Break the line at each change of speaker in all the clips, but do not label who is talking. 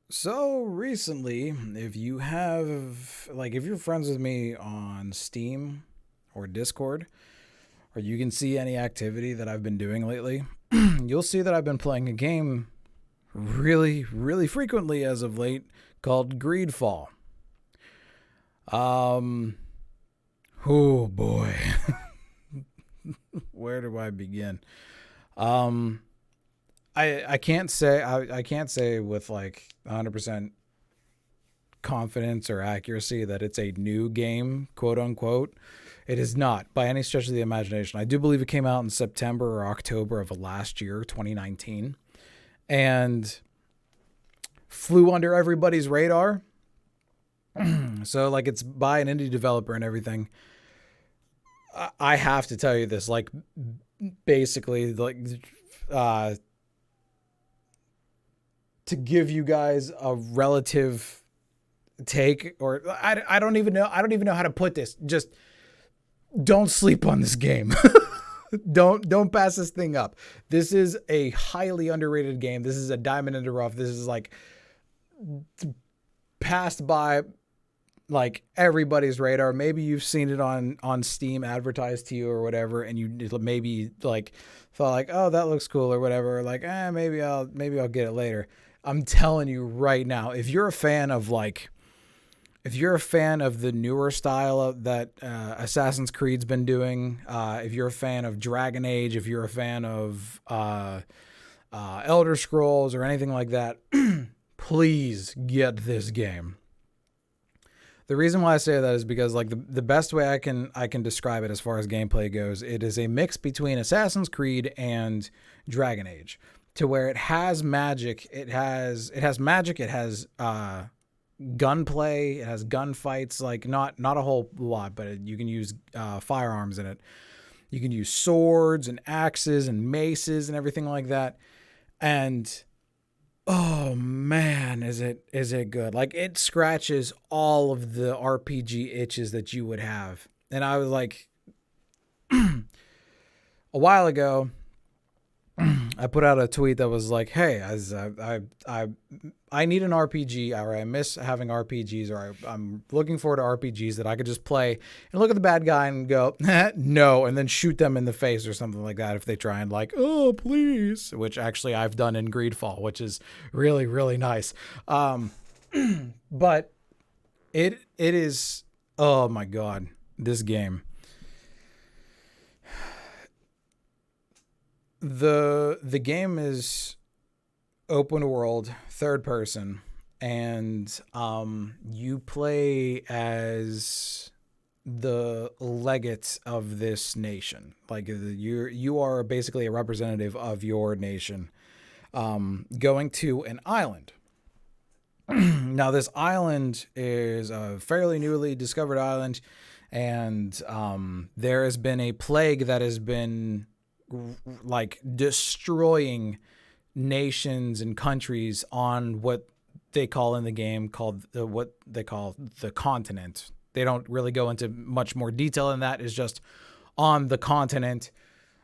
So recently, if if you're friends with me on Steam or Discord, or you can see any activity that I've been doing lately, you'll see that I've been playing a game really, really frequently as of late called Greedfall. Um, oh boy, where do I begin? Um, I can't say with like 100% confidence or accuracy that it's a new game, quote unquote. It is not by any stretch of the imagination. I do believe it came out in September or October of last year, 2019, and flew under everybody's radar. So, like, it's by an indie developer and everything. I have to tell you this, like, basically, uh, to give you guys a relative take, or I don't even know. I don't even know how to put this. Just don't sleep on this game. Don't pass this thing up. This is a highly underrated game. This is a diamond in the rough. This is like passed by like everybody's radar. Maybe you've seen it on Steam advertised to you or whatever, and you maybe like thought like, oh, that looks cool or whatever. Like, maybe I'll get it later. I'm telling you right now, if you're a fan of the newer style that Assassin's Creed's been doing, if you're a fan of Dragon Age, if you're a fan of Elder Scrolls or anything like that, please get this game. The reason why I say that is because like the best way I can describe it as far as gameplay goes, it is a mix between Assassin's Creed and Dragon Age, to where it has magic, it has magic, it has gunplay, it has gunfights, like not a whole lot, but you can use firearms in it. You can use swords and axes and maces and everything like that. And oh man, is it good? Like it scratches all of the RPG itches that you would have. And I was like a while ago, I put out a tweet that was like, "Hey, as I need an RPG, or I miss having RPGs, or I'm looking forward to RPGs that I could just play and look at the bad guy and go no, and then shoot them in the face or something like that if they try and like, oh please," which actually I've done in Greedfall, which is really really nice. But it is, oh my god, this game. The game is open world, third person, and you play as the legate of this nation. Like you are basically a representative of your nation, going to an island. Now, this island is a fairly newly discovered island, and there has been a plague that has been like destroying nations and countries on what they call in the game called what they call the continent. They don't really go into much more detail than that. It's just on the continent.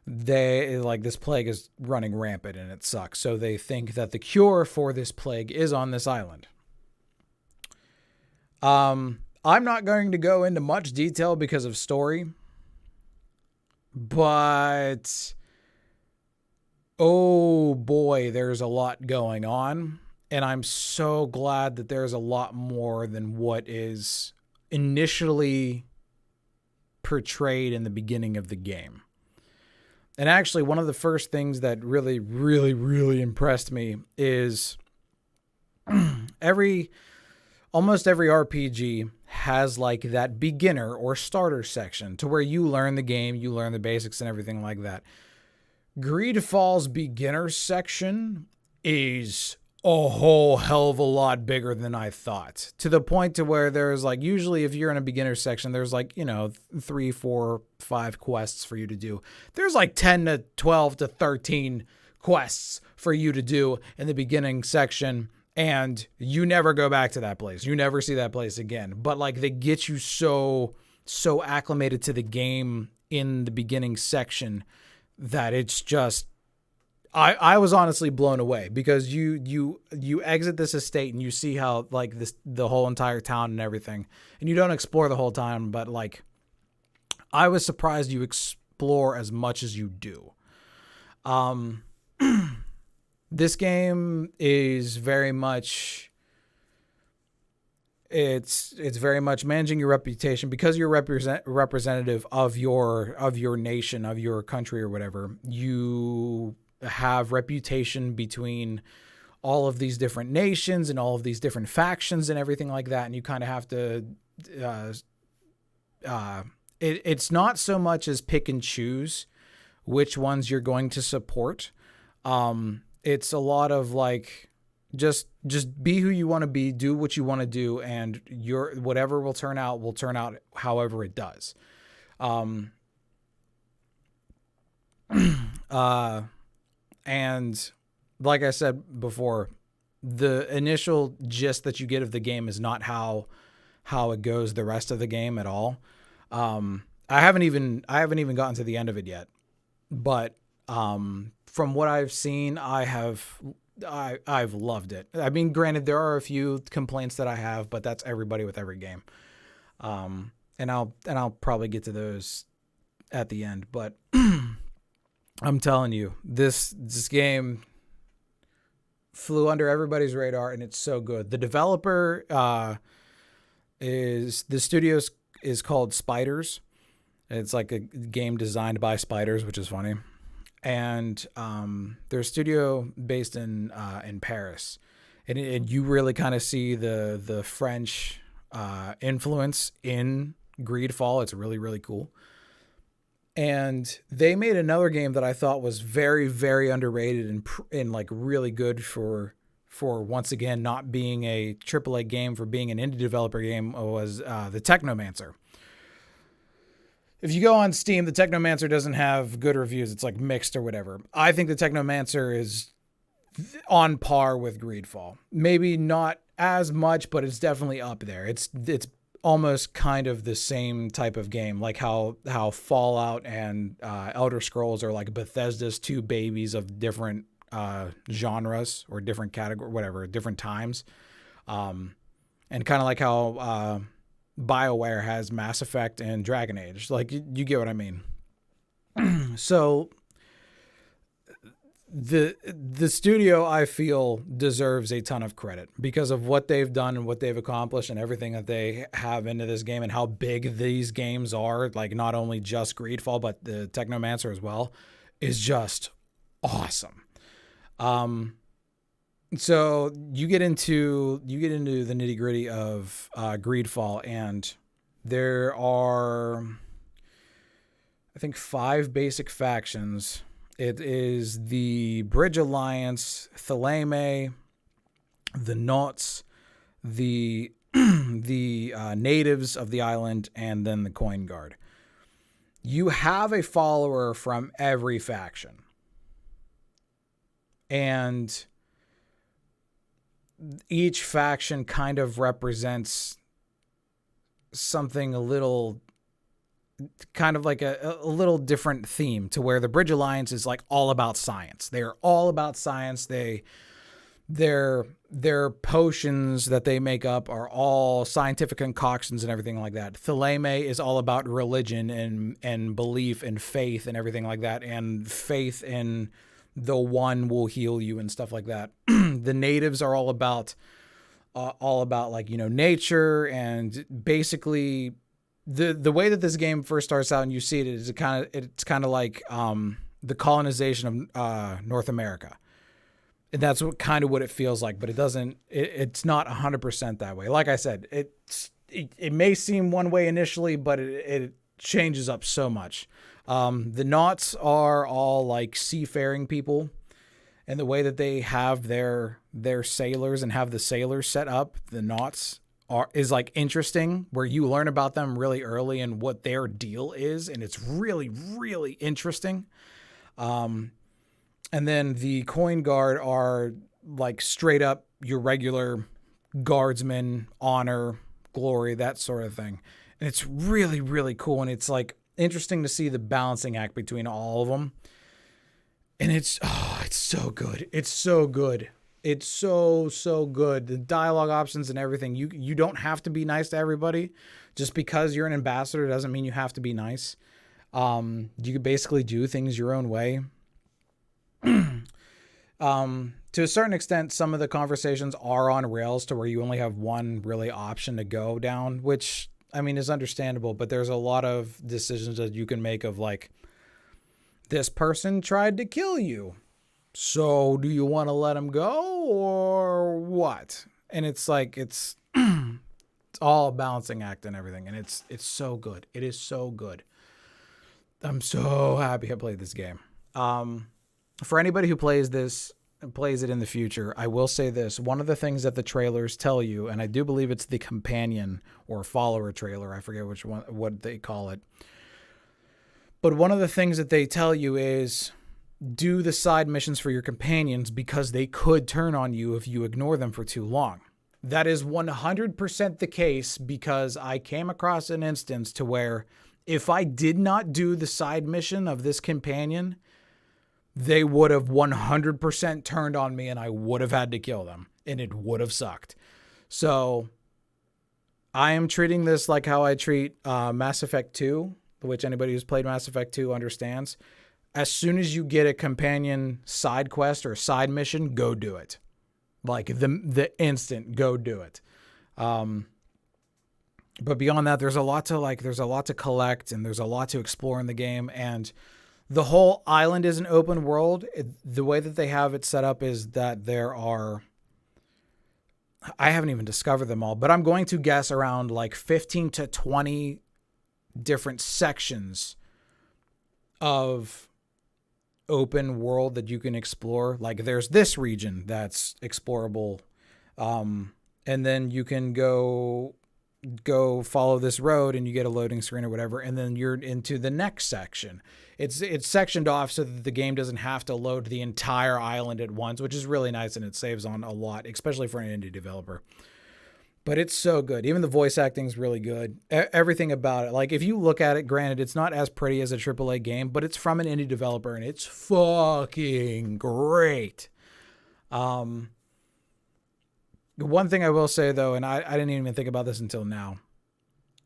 They like this plague is running rampant and it sucks. So they think that the cure for this plague is on this island. I'm not going to go into much detail because of story, but oh boy, there's a lot going on. And I'm so glad that there's a lot more than what is initially portrayed in the beginning of the game. And actually, one of the first things that really, really, really impressed me is every almost every RPG has like that beginner or starter section to where you learn the game, you learn the basics and everything like that. Greedfall's beginner section is a whole hell of a lot bigger than I thought, to the point to where there's like, usually if you're in a beginner section, there's like, 3, 4, 5 quests for you to do. There's like 10 to 12 to 13 quests for you to do in the beginning section. And you never go back to that place. You never see that place again. But like they get you so acclimated to the game in the beginning section that it's just I was honestly blown away because you exit this estate and you see how like the whole entire town and everything, and you don't explore the whole time, but like I was surprised you explore as much as you do. This game is very much it's very much managing your reputation because you're representative of your nation, of your country or whatever. You have reputation between all of these different nations and all of these different factions and everything like that, and you kind of have to it's not so much as pick and choose which ones you're going to support. It's a lot of like just be who you want to be, do what you want to do, and your whatever will turn out however it does. And like I said before, the initial gist that you get of the game is not how it goes the rest of the game at all. I haven't even gotten to the end of it yet, but from what I've seen, I've loved it. I mean, granted, there are a few complaints that I have, but that's everybody with every game. And I'll probably get to those at the end, but I'm telling you, this game flew under everybody's radar, and it's so good. The developer is called Spiders. It's like a game designed by spiders, which is funny. And they're a studio based in Paris, and you really kind of see the French influence in Greedfall. It's really, really cool. And they made another game that I thought was very, very underrated and like really good for once again not being a AAA game, for being an indie developer game, was the Technomancer. If you go on Steam, the Technomancer doesn't have good reviews. It's like mixed or whatever. I think the Technomancer is on par with Greedfall. Maybe not as much, but it's definitely up there. It's almost kind of the same type of game, like how Fallout and Elder Scrolls are like Bethesda's two babies of different genres or different category, whatever, different times. And kind of like how BioWare has Mass Effect and Dragon Age. Like, you get what I mean. So the studio, I feel, deserves a ton of credit because of what they've done and what they've accomplished and everything that they have into this game and how big these games are. Like, not only just Greedfall, but the Technomancer as well, is just awesome. So you get into the nitty gritty of Greedfall, and there are, I think, 5 basic factions. It is the Bridge Alliance, Theleme, the Nauts, the natives of the island, and then the Coin Guard. You have a follower from every faction. And each faction kind of represents something a little, kind of like a little different theme, to where the Bridge Alliance is like all about science. They're all about science. Their potions that they make up are all scientific concoctions and everything like that. Theleme is all about religion and belief and faith and everything like that, and faith in the one will heal you and stuff like that. The natives are all about like, nature, and basically the way that this game first starts out and you see it is it's kind of like the colonization of North America. And that's what it feels like, but it's not 100% that way. Like I said, it may seem one way initially, but it changes up so much. The Nauts are all like seafaring people, and the way that they have their sailors and have the sailors set up, the Nauts is like interesting, where you learn about them really early and what their deal is, and it's really, really interesting. And then the Coin Guard are like straight up your regular guardsmen, honor, glory, that sort of thing. And it's really, really cool. And it's like interesting to see the balancing act between all of them. And it's it's so good. It's so good. It's so good. The dialogue options and everything. You don't have to be nice to everybody. Just because you're an ambassador doesn't mean you have to be nice. You can basically do things your own way. To a certain extent, some of the conversations are on rails to where you only have one really option to go down, which, I mean, is understandable, but there's a lot of decisions that you can make of like, this person tried to kill you. So do you want to let him go or what? And it's like, it's all a balancing act and everything. And it's so good. It is so good. I'm so happy I played this game. For anybody who plays it in the future, I will say this. One of the things that the trailers tell you, and I do believe it's the companion or follower trailer, I forget which one, what they call it. But one of the things that they tell you is do the side missions for your companions because they could turn on you if you ignore them for too long. That is 100% the case because I came across an instance to where if I did not do the side mission of this companion, they would have 100% turned on me and I would have had to kill them and it would have sucked. So I am treating this like how I treat Mass Effect 2, which anybody who's played Mass Effect 2 understands. As soon as you get a companion side quest or side mission, go do it. Like the instant, go do it. But beyond that, there's a lot to collect and there's a lot to explore in the game. And the whole island is an open world. The way that they have it set up is that there are, I haven't even discovered them all, but I'm going to guess around like 15 to 20 different sections of open world that you can explore. Like there's this region that's explorable. And then you can go follow this road and you get a loading screen or whatever. And then you're into the next section. It's sectioned off so that the game doesn't have to load the entire island at once, which is really nice. And it saves on a lot, especially for an indie developer. But it's so good. Even the voice acting is really good. Everything about it. Like if you look at it, granted, it's not as pretty as a AAA game, but it's from an indie developer and it's fucking great. One thing I will say though, and I didn't even think about this until now.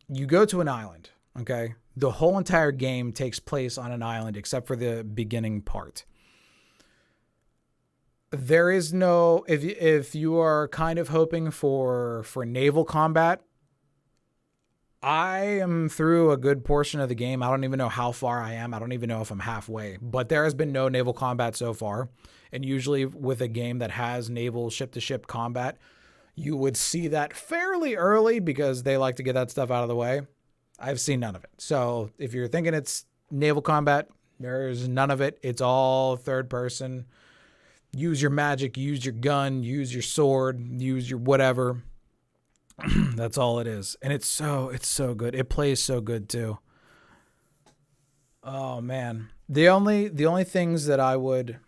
You go to an island, okay? The whole entire game takes place on an island except for the beginning part. There is no, if you are kind of hoping for naval combat, I am through a good portion of the game. I don't even know how far I am. I don't even know if I'm halfway, but there has been no naval combat so far. And usually with a game that has naval ship-to-ship combat, you would see that fairly early because they like to get that stuff out of the way. I've seen none of it. So if you're thinking it's naval combat, there's none of it. It's all third person. Use your magic, use your gun, use your sword, use your whatever. That's all it is. And it's so good. It plays so good too. Oh man. The only things that I would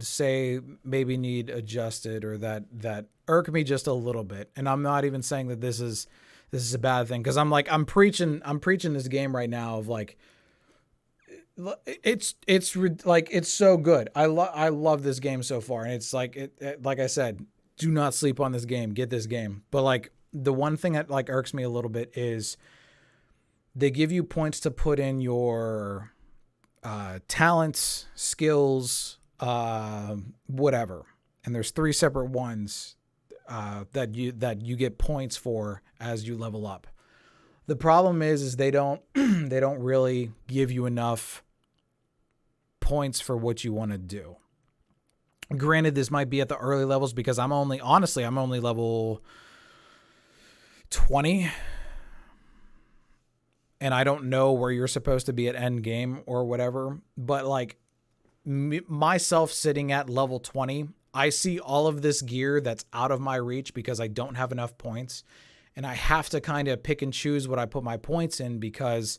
say maybe need adjusted or that irk me just a little bit. And I'm not even saying that this is a bad thing, because I'm preaching this game right now of like, it's so good. I love this game so far, and it's like like I said, do not sleep on this game. Get this game. But like the one thing that like irks me a little bit is they give you points to put in your talents, skills, whatever, and there's 3 separate ones that you get points for as you level up. The problem is they don't really give you enough points for what you want to do. Granted, this might be at the early levels because I'm only level 20, and I don't know where you're supposed to be at end game or whatever. But like myself sitting at level 20, I see all of this gear that's out of my reach because I don't have enough points, and I have to kind of pick and choose what I put my points in because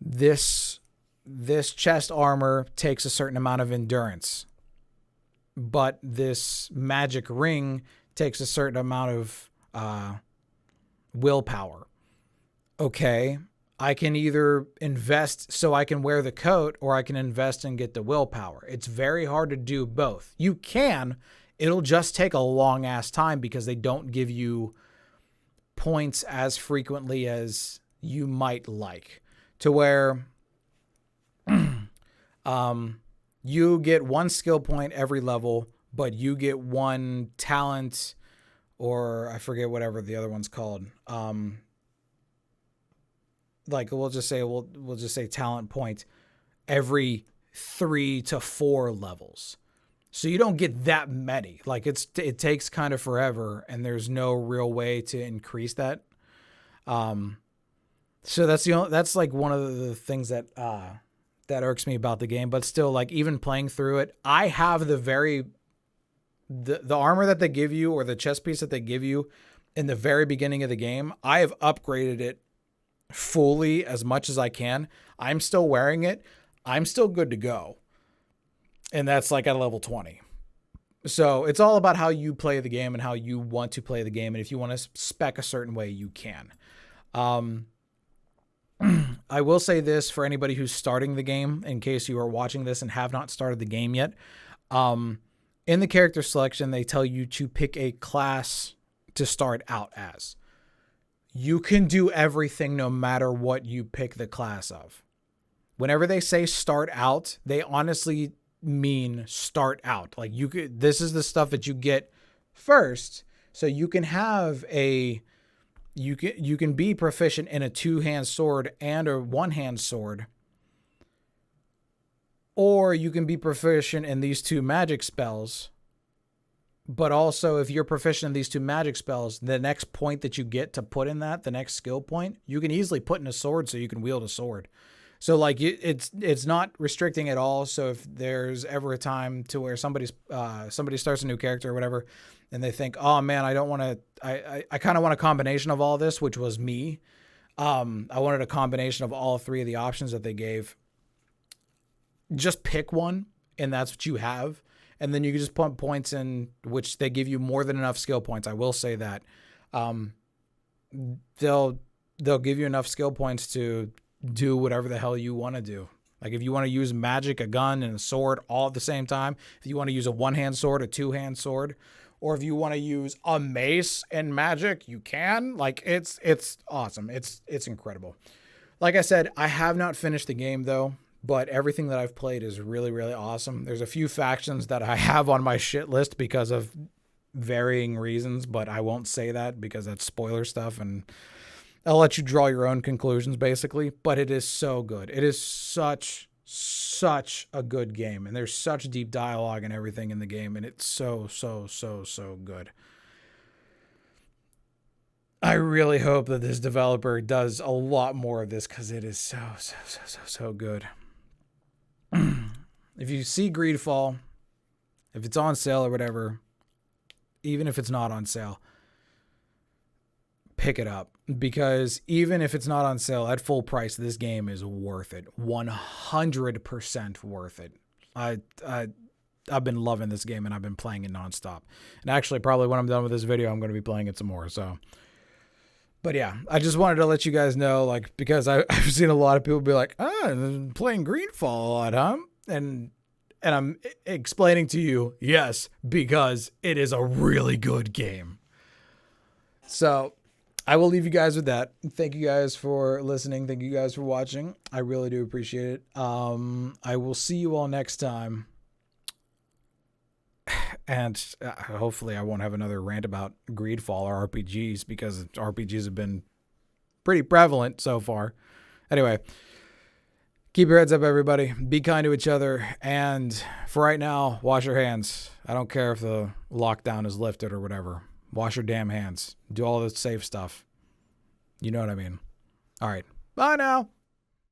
this chest armor takes a certain amount of endurance, but this magic ring takes a certain amount of willpower. Okay, I can either invest so I can wear the coat, or I can invest and get the willpower. It's very hard to do both. You can, it'll just take a long ass time because they don't give you points as frequently as you might like, to where you get one skill point every level, but you get one talent, or I forget whatever the other one's called. Like we'll just say talent point every 3 to 4 levels. So you don't get that many. Like it takes kind of forever, and there's no real way to increase that. So that's like one of the things that irks me about the game. But still, like, even playing through it, I have the armor that they give you, or the chest piece that they give you in the very beginning of the game. I have upgraded it fully as much as I can. I'm still wearing it. I'm still good to go. And that's like at level 20. So it's all about how you play the game and how you want to play the game. And if you want to spec a certain way, you can. I will say this for anybody who's starting the game, in case you are watching this and have not started the game yet. In the character selection, they tell you to pick a class to start out as. You can do everything no matter what you pick the class of. Whenever they say start out, they honestly mean start out. Like this is the stuff that you get first, so you can have you can be proficient in a 2-hand sword and a 1-hand sword, or you can be proficient in these 2 magic spells. But also, if you're proficient in these 2 magic spells, the next point that you get to put in that, the next skill point, you can easily put in a sword so you can wield a sword. So like it's not restricting at all. So if there's ever a time to where somebody starts a new character or whatever, and they think, oh man, I don't want to, I kind of want a combination of all this, which was me. I wanted a combination of all 3 of the options that they gave. Just pick one, and that's what you have. And then you can just put points in, which they give you more than enough skill points. I will say that. They'll give you enough skill points to do whatever the hell you want to do. Like if you want to use magic, a gun, and a sword all at the same time, if you want to use a 1-hand sword, a 2-hand sword, or if you want to use a mace and magic, you can. Like it's awesome. It's incredible. Like I said, I have not finished the game though, but everything that I've played is really, really awesome. There's a few factions that I have on my shit list because of varying reasons, but I won't say that because that's spoiler stuff, and I'll let you draw your own conclusions basically. But it is so good. It is such a good game, and there's such deep dialogue and everything in the game, and it's so good. I really hope that this developer does a lot more of this because it is so good. If you see Greedfall, if it's on sale or whatever, even if it's not on sale, pick it up, because even if it's not on sale at full price, this game is worth it. 100% worth it. I've been loving this game, and I've been playing it nonstop. And actually, probably when I'm done with this video, I'm going to be playing it some more. So, but yeah, I just wanted to let you guys know, like, because I've seen a lot of people be like, I'm playing Greedfall a lot, huh? And I'm explaining to you, yes, because it is a really good game. So I will leave you guys with that. Thank you guys for listening. Thank you guys for watching. I really do appreciate it. I will see you all next time. And hopefully I won't have another rant about Greedfall or RPGs, because RPGs have been pretty prevalent so far. Anyway, keep your heads up, everybody. Be kind to each other. And for right now, wash your hands. I don't care if the lockdown is lifted or whatever. Wash your damn hands. Do all the safe stuff. You know what I mean. All right. Bye now.